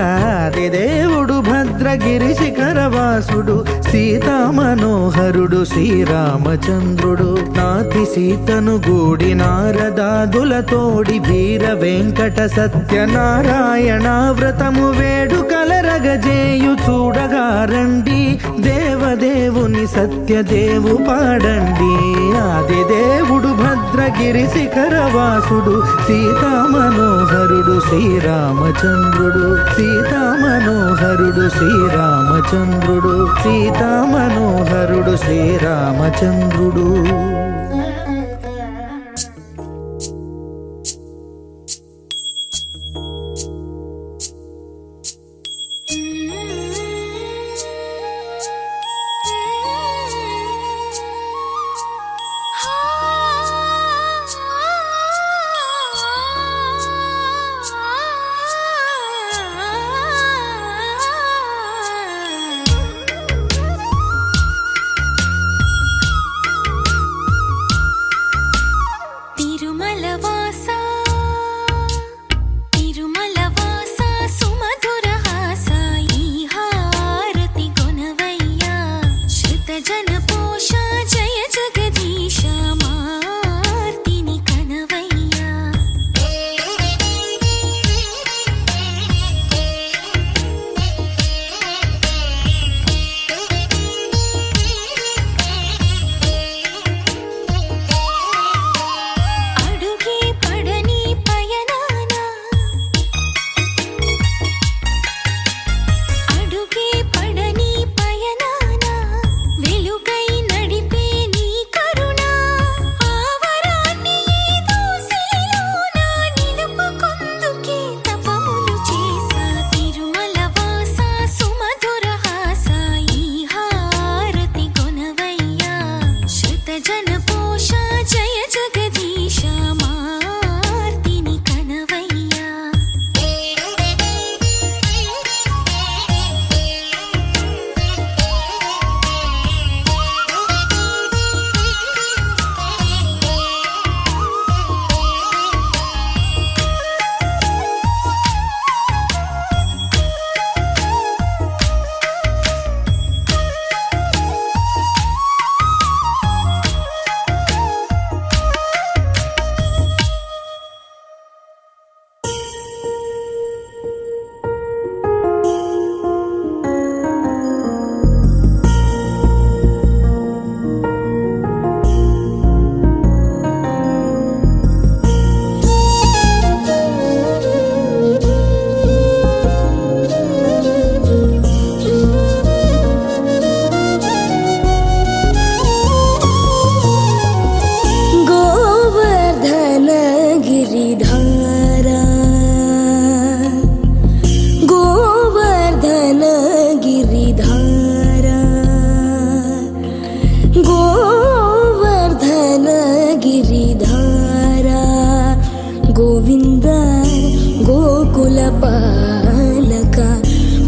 దేవుడు భద్రగిరి శిఖరవాసుడు సీతామనోహరుడు శ్రీరామచంద్రుడు నాతి సీతను గూడి నారదాదులతోడి వీర వెంకట సత్యనారాయణ వ్రతము వేడుకలరగజేయు చూడగా రండి దేవదేవుని సత్యదేవు పాడండి ఆదిదేవుడు భద్రగిరి శిఖరవాసుడు సీతామనోహరుడు శ్రీరామచంద్రుడు సీతామనోహరుడు శ్రీరామచంద్రుడు సీతామనోహరుడు శ్రీరామచంద్రుడు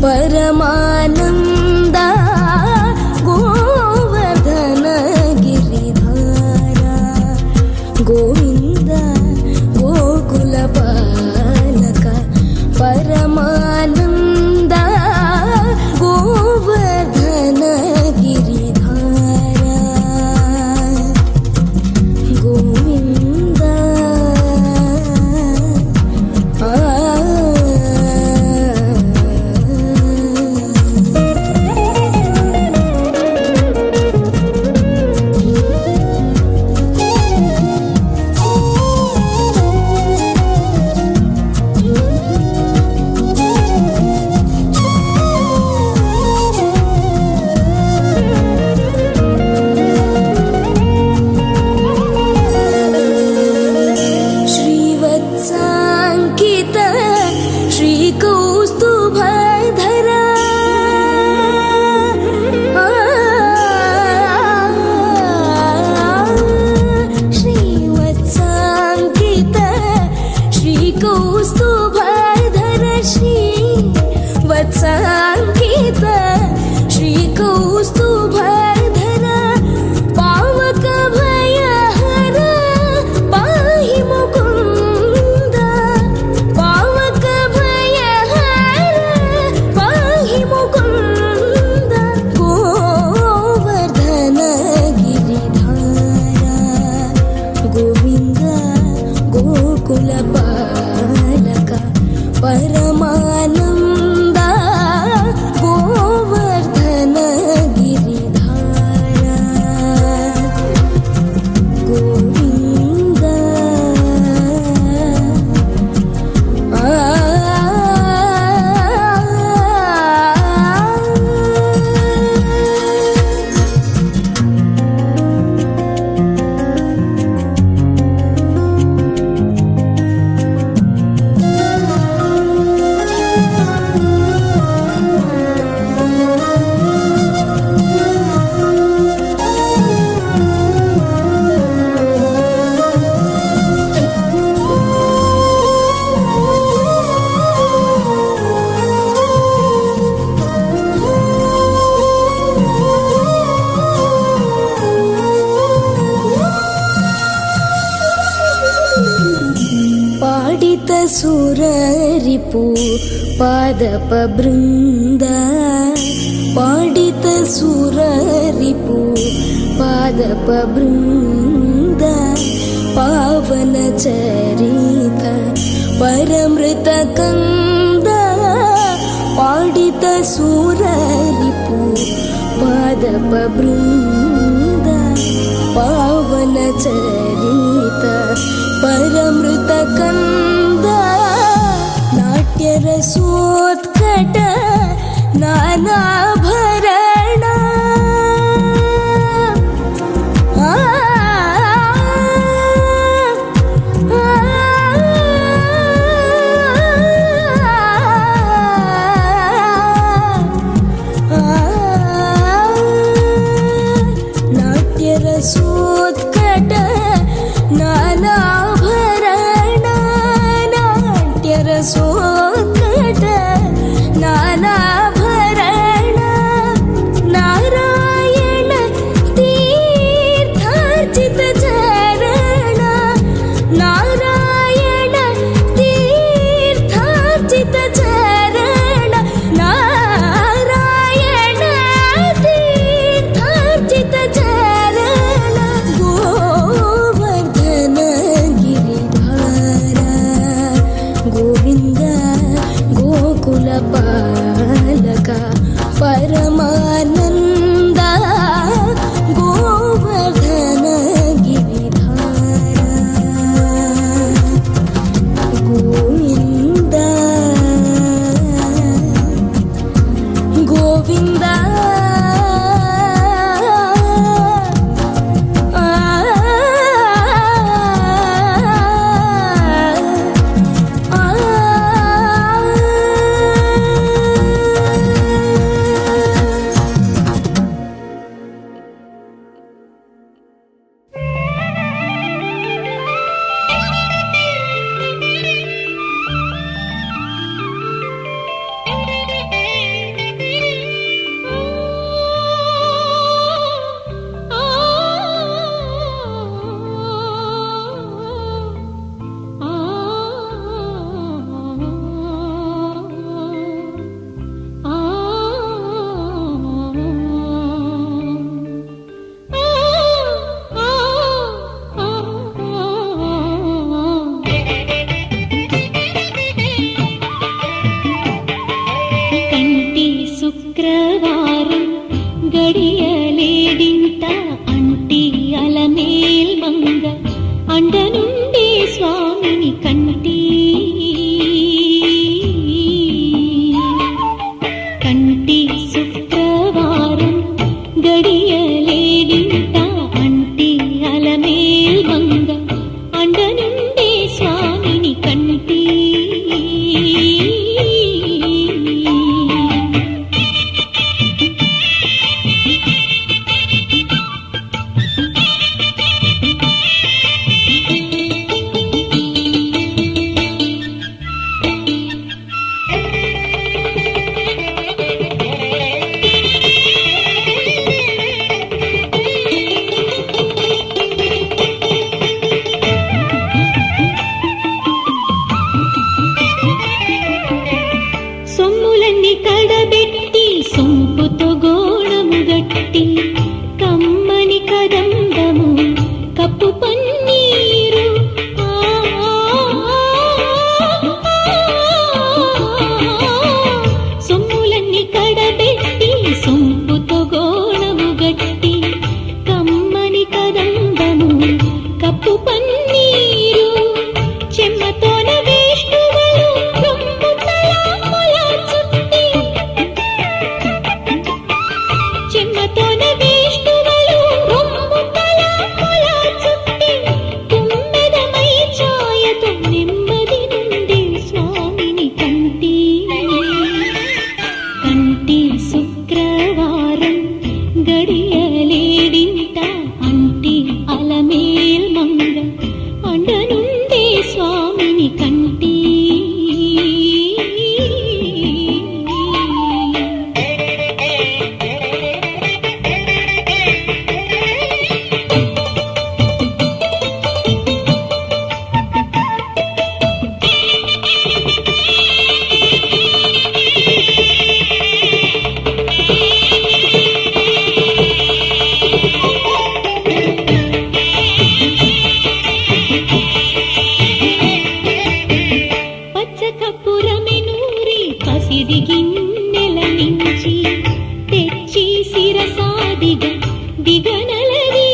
परमानन्द गोवर्धन गिरिधारा गोविन्द गोकुलपालक परमानन्द गोवर्धन गिरिधारा गोविन्द श्रीवत्साङ्कित श्रीकौस्तुभधरा श्रीवत्साङ्कित श्रीकौस्तुभधर श्रीवत्साङ्कित श्रीकौस्तुभधर पावक भयहर पाहि मुकुन्द पावक भयहर पाहि मुकुन्द गोवर्धन गिरिधारा गोविन्द गोकुलपालक परमानन्द गोवर्धन गिरिधारा गोविन्द पाडित सुररिपु पादप बृन्द पाडित सुररिपु पादप बृन्द पावन चरित परमृत कंद पाडित सुररिपु पादप बृन्द पावन चरित परमृत कंद नाट्य रसोत्कट नानाभरण नाट्य रसोत्कट नानाभरण नाट्य रसोत्कट नानाभरण नारायण तीर्थार्चित चरण नारायण तीर्थार्चित चरण नारायण तीर्थार्चित चरण गोवर्धन అండనుండే స్వామిని కంటి కంటి శుక్రవారం గడియలేడింట అంటి అలమేల్ మంగ అండనుండే స్వామిని కంటి సొమ్ములన్నీ కడబెట్టి సొంపుతో గోళము గట్టి కమ్మని కదంబము కప్పు పన్నీరు సొమ్ములన్నీ కడబెట్టి సొంపుతో గోళము గట్టి కమ్మని కదంబము కప్పు పన్నీరు చెమ్మతోన వేష్ణువులు రొమ్ము తలాముల చుట్టి చెమ్మతోన వేష్ణువులు రొమ్ము తలాముల చుట్టి తుమ్మెదమై ఛాయతో నెమ్మది నుండి స్వామిని కంటి కంటి శుక్రవారం గడియలేడింట అంటి అలమేల్ మంగ అండనుండే స్వామిని కంటి పచ్చ కప్పురమెనూరి పసిడి గిన్నెల నుంచి తెచ్చి శిరసాదిగా దిగనలది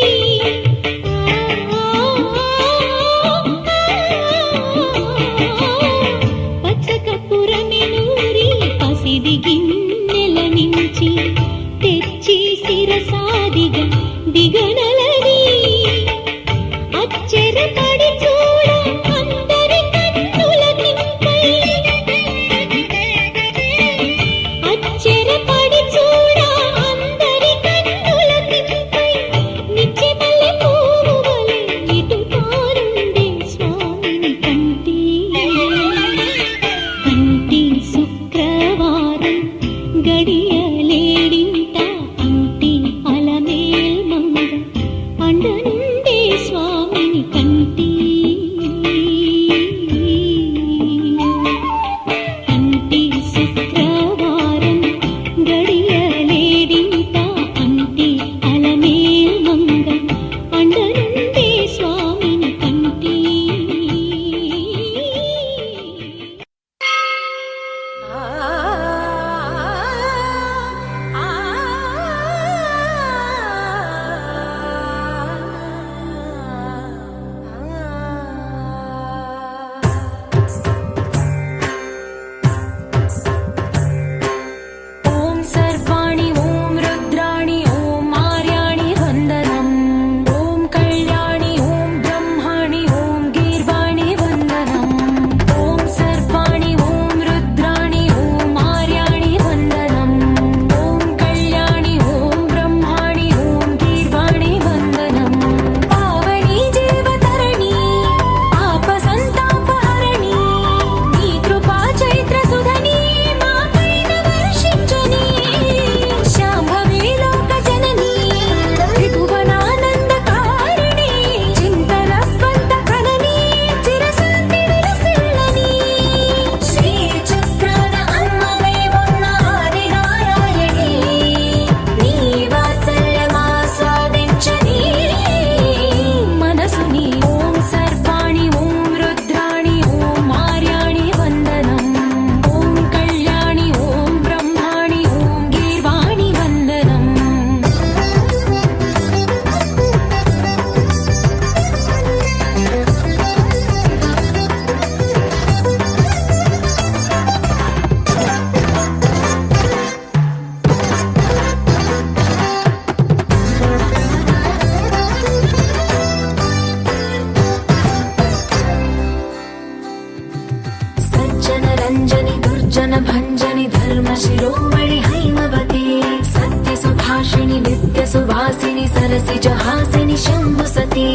పచ్చ కప్పురమెనూరి పసిడి గిన్నెల నుంచి తెచ్చి శిరసాదిగా దిగనలది అచ్చెరపడి చూడ అందరి కన్నుల నింపై అచ్చెరపడి చూడ అందరి కన్నుల నింపై నిత్యమల్లె పువ్వు వలె ఇటు తారుండే స్వామిని కంటి కంటి శుక్రవారం గడియలేడింట అంటి అలమేల్ మంగ అండనుండే స్వామిని కంటి కంటి శుక్రవారం గడియలేడింట అంటి అలమేల్ మంగ అండనుండే స్వామిని కంటి ఆ శిరోమణి హైమవతే సత్య సుభాషిణి నిత్య సువాసిని సరసిజ హాసిని శంభు సతీ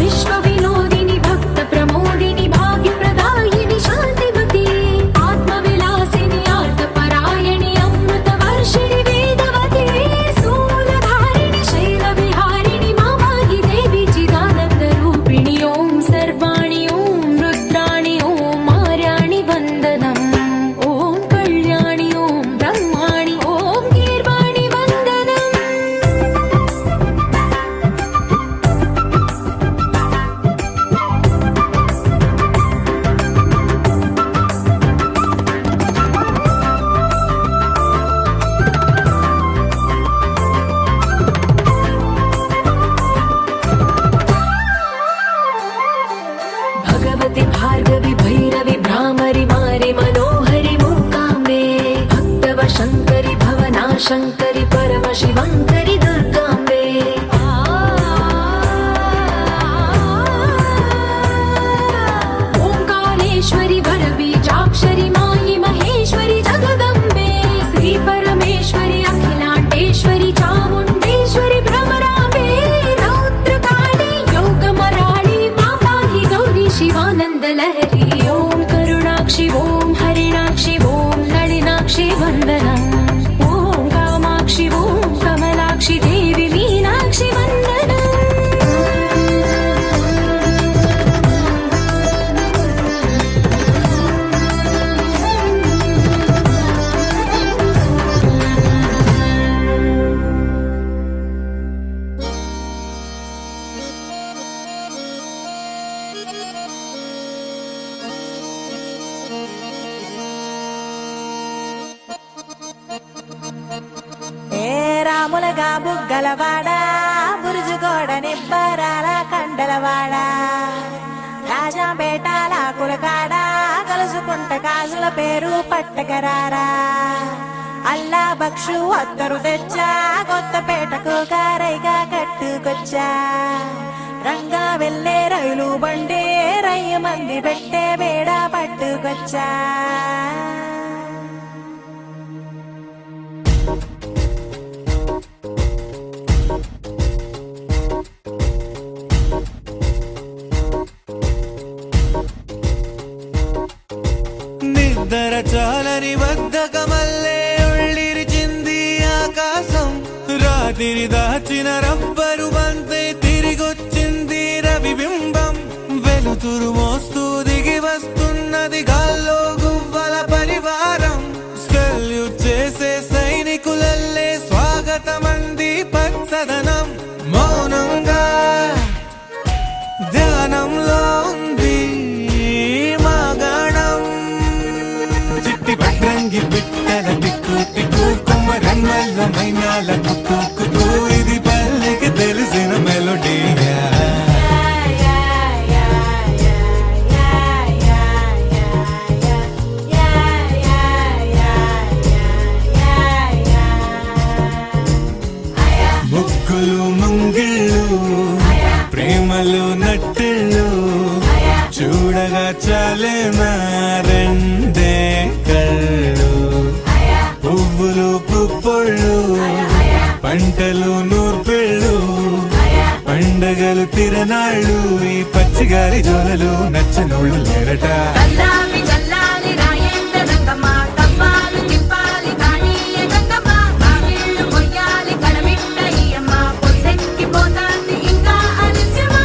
విశ్వ వినోదిని భక్త ప్రమోదిని భాగ్య ప్రదాయిని శాంతిమతి ఆత్మ విలాసిని ఆర్త పరాయణి అమృత వర్షిణి వేదవతి శూలధారిణి శైల విహారిణి మామాగి దేవి చిదానంద రూపిణి ఓం సర్వాణి ఓం రుద్రాణి ఓం ఆర్యాణి వందనం ఓం కళ్యాణి ఓం బ్రహ్మాణి ఓం గీర్వాణి వందనం भगवति भार्गवि भैरवि भ्रामरि मारि मनोहरि मूकाम्बे भक्तव शङ्करि भवना शङ्करि परम शिवङ्करि दुर्गाम्बे ओङ्कारेश्वरि वरबीजाक्षरि मायि महेश्वरि जगदम्बे श्री परमेश्वरि अखिलाण्डेश्वरि चामुण्डेश्वरि भ्रमराम्बे रौद्रकाली योगमराळि मापाहि गौरी शिवानन्द लहरी ॐ करुणाक्षि ॐ हरिणाक्षि ॐ नलिनाक्षि वन्दनम् ॐ कामाक्षि ॐ कमलाक्षि देवि मीनाक्षि वन्दनम् ఏ రాములగా బుగ్గలవాడ బురుజుగోడ నిబ్బరాల కండలవాడ రాజాపేటాల కులకాడ కలుసుకుంట కాజుల పేరు పట్టకరారా అల్లా బక్షు అత్తరు తెచ్చా కొత్తపేటకు కారైగా కట్టుకొచ్చా రంగా వెళ్ళే రైలు బండి రయ్య మంది పెట్టే బేడ పట్టుకొచ్చా నిద్ర చాలని బద్ధకమల్లే ఉళ్ళిరిచింది ఆకాశం రాత్రి దాచిన రబ్బరు బంతే తిరిగొచ్చింది రవిబింబం వెలుతురు మోస్తూ దిగి వస్తున్నది గాల్లో గువ్వల పరివారం సెల్యూట్ చేసే సైనికులల్లే స్వాగతమంది పచ్చదనం మౌనంగా ధ్యానంలో ఉంది మగణం చిట్టి భద్రంగి బిట్టల టిక్కు టిక్కు కొమ్మ రంగల్ల మైనాల కుక్కు కుక్కు ఇది పల్లెకి తెలిసిన మెలోడీగా ముగ్గులు ముంగిళ్ళు ప్రేమలు నట్టిళ్ళు చూడగా చాలేనా రెండే కళ్ళు పువ్వులు పుప్పొళ్ళు పంటలు నూర్పిళ్ళు పండగలు తిరనాళ్ళు ఈ పచ్చిగారి జోలలు నచ్చనోళ్ళు లేరట చల్లాలి చల్లాలి రాయేంద్ర రంగమ్మ కవ్వాలి తిప్పాలి కానీయ గంగమ్మ కావిళ్ళు కొయ్యాలి కడమిట్ట ఈయమ్మ పొద్దెక్కి పోతాంది ఇంకా ఆలస్యమా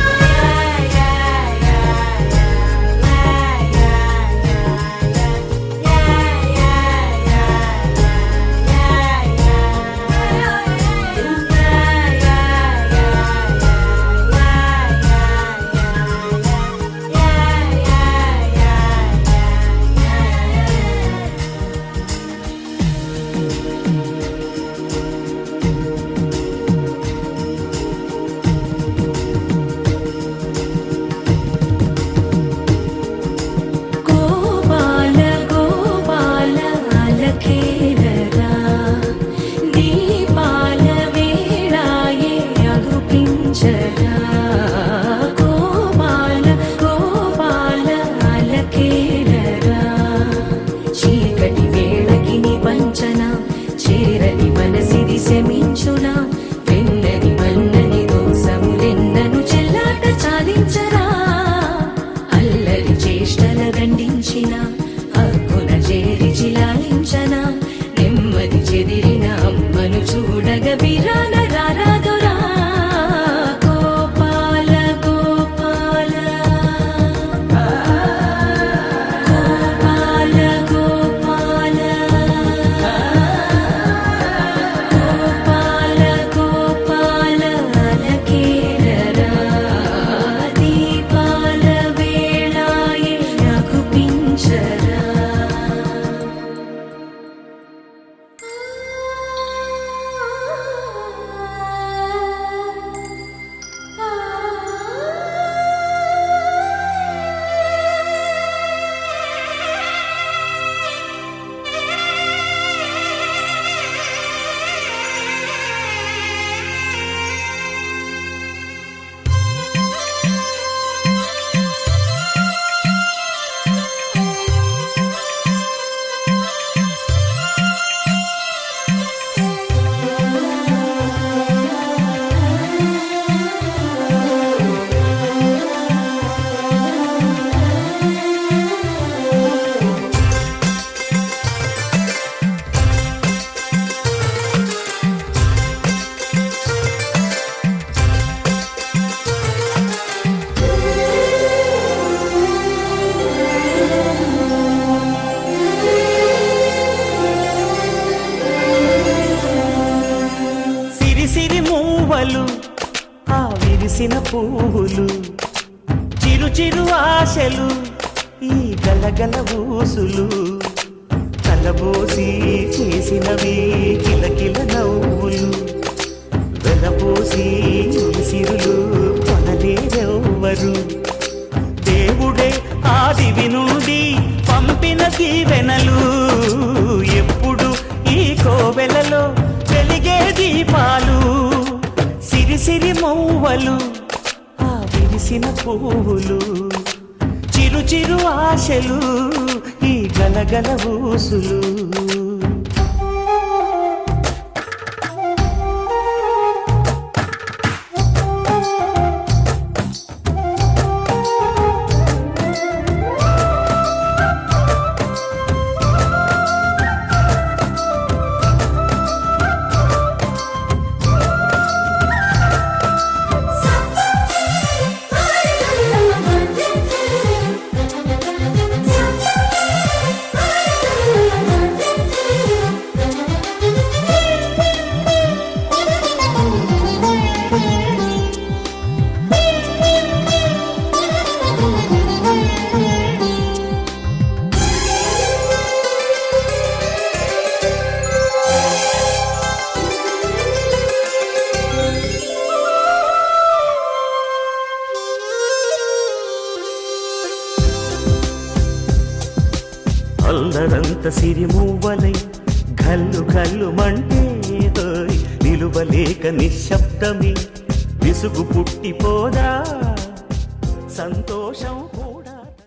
మౌవలు ఆ విరిసిన పువ్వులు చిరు చిరు ఆశలు ఈ గలగల ఊసులు కలబోసి చేసినవి కిలకిల నవ్వులు వెలబోసి సిరులు కొనలేరెవ్వరు దేవుడే ఆదివి నుండి పంపిన దీవెనలు ఎప్పుడు ఈ కోవెలలో వెలిగే దీపాలు సిరి సిరి మౌవలు ఆ విరిసిన పువ్వులు చిరు చిరు ఆశలు ఈ గలగల ఊసులు అల్లరంత సిరిమూవలై గల్లు గల్లు మంటే నిలువలేక నిశ్శబ్దమే విసుగు పుట్టిపోదా సంతోషం